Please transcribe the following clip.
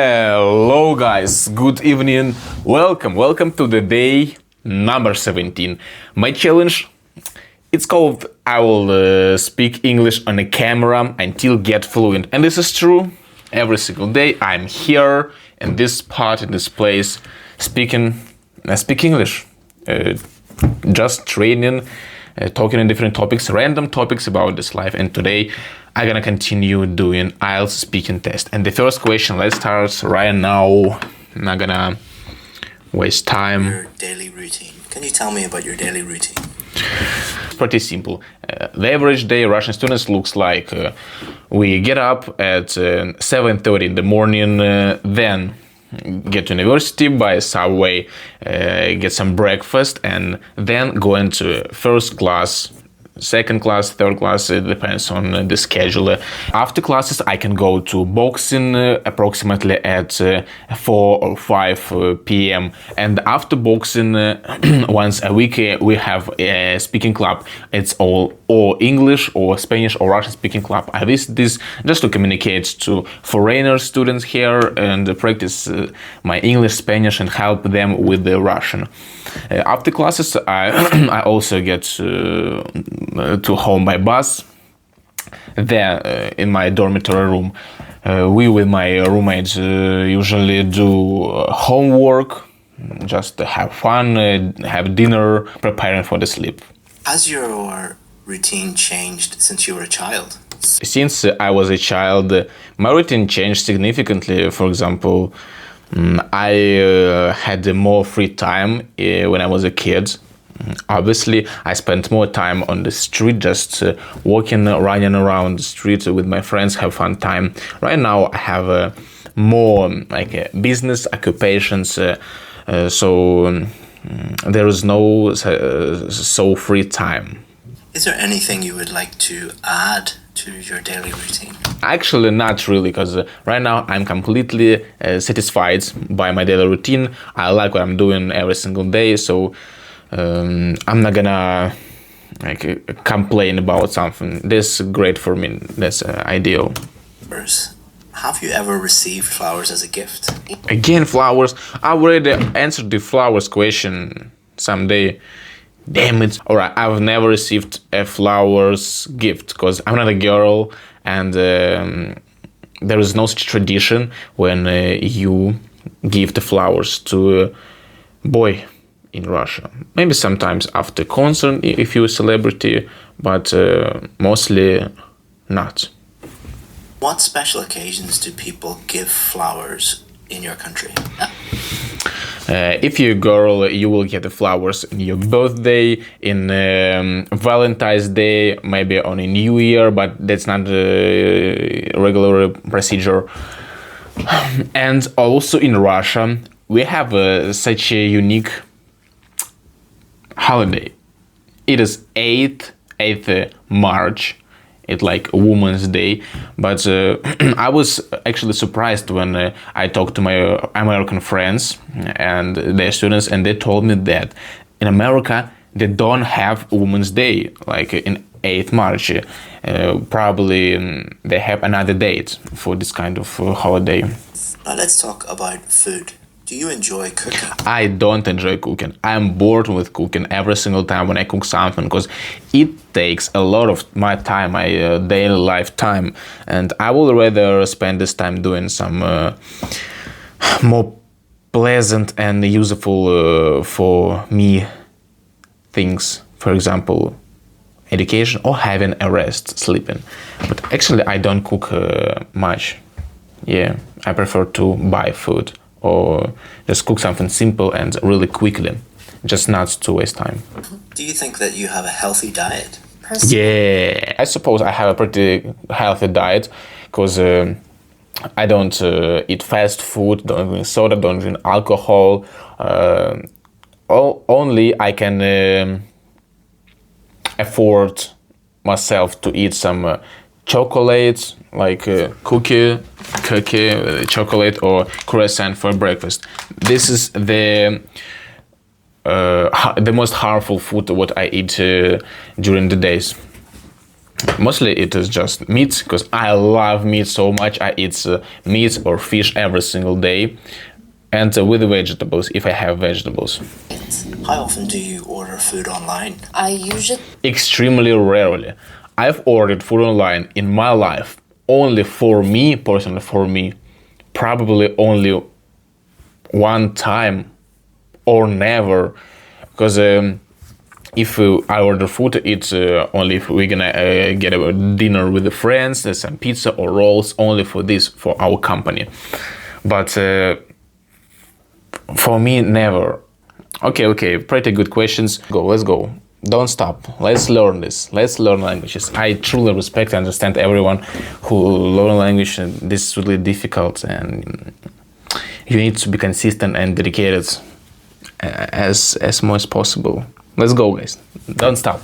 Hello guys, good evening, welcome to the day number 17. My challenge, it's called I will speak English on a camera until get fluent. And this is true, every single day I'm here in this spot, in this place, speak English, just training, talking on different topics, random topics about this life. And today I'm gonna continue doing IELTS speaking test. And the first question, let's start right now. I'm not gonna waste time. Your daily routine. Can you tell me about your daily routine? It's pretty simple. The average day Russian students looks like we get up at 7:30 in the morning, then get to university by subway, get some breakfast, and then go into first class, second class, third class, it depends on the schedule. After classes I can go to boxing approximately at 4 or 5 p.m. and after boxing once a week we have a speaking club. It's all or English or Spanish or Russian speaking club. I visit this just to communicate to foreigner students here and practice my English, Spanish and help them with the Russian. After classes I also get to home by bus. There in my dormitory room we with my roommates usually do homework, just have fun, have dinner, preparing for the sleep. Has your routine changed since you were a child? Since I was a child, my routine changed significantly. For example, I had more free time when I was a kid. Obviously, I spent more time on the street, just walking, running around the street with my friends, have fun time. Right now, I have more business occupations, so there is no so free time. Is there anything you would like to add to your daily routine? Actually, not really, because right now I'm completely satisfied by my daily routine. I like what I'm doing every single day, so I'm not gonna complain about something. This is great for me. That's ideal. Have you ever received flowers as a gift? Again, flowers. I already answered the flowers question someday. Damn it. Alright, I've never received a flowers gift because I'm not a girl and there is no such tradition when you give the flowers to a boy in Russia. Maybe sometimes after concert if you're a celebrity, but mostly not. What special occasions do people give flowers in your country? If you're a girl, you will get the flowers in your birthday, in Valentine's Day, maybe on a New Year, but that's not a regular procedure. And also in Russia, we have such a unique holiday. It is 8th March. It's like Women's Day, but I was actually surprised when I talked to my American friends and their students, and they told me that in America they don't have Women's Day like in 8th March. Probably they have another date for this kind of holiday. Now let's talk about food. Do you enjoy cooking? I don't enjoy cooking. I'm bored with cooking every single time when I cook something because it takes a lot of my time, my daily life time, and I would rather spend this time doing some more pleasant and useful for me things. For example, education or having a rest, sleeping. But actually, I don't cook much. Yeah, I prefer to buy food or just cook something simple and really quickly, just not to waste time. Do you think that you have a healthy diet? Yeah, I suppose I have a pretty healthy diet because I don't eat fast food, don't drink soda, don't drink alcohol. Only I can afford myself to eat some chocolate, like cookie, chocolate or croissant for breakfast. This is the most harmful food what I eat during the days. Mostly it is just meat, because I love meat so much. I eat meat or fish every single day, and with vegetables if I have vegetables. How often do you order food online? I usually Extremely rarely. I've ordered food online in my life only for me, personally for me, probably only one time or never, because if I order food, it's only if we're gonna get a dinner with the friends, some pizza or rolls, only for this, for our company. But for me, never. Okay, pretty good questions. Let's go. Don't stop. Let's learn this. Let's learn languages. I truly respect and understand everyone who learn language. And this is really difficult, and you need to be consistent and dedicated as much as possible. Let's go, guys. Don't stop.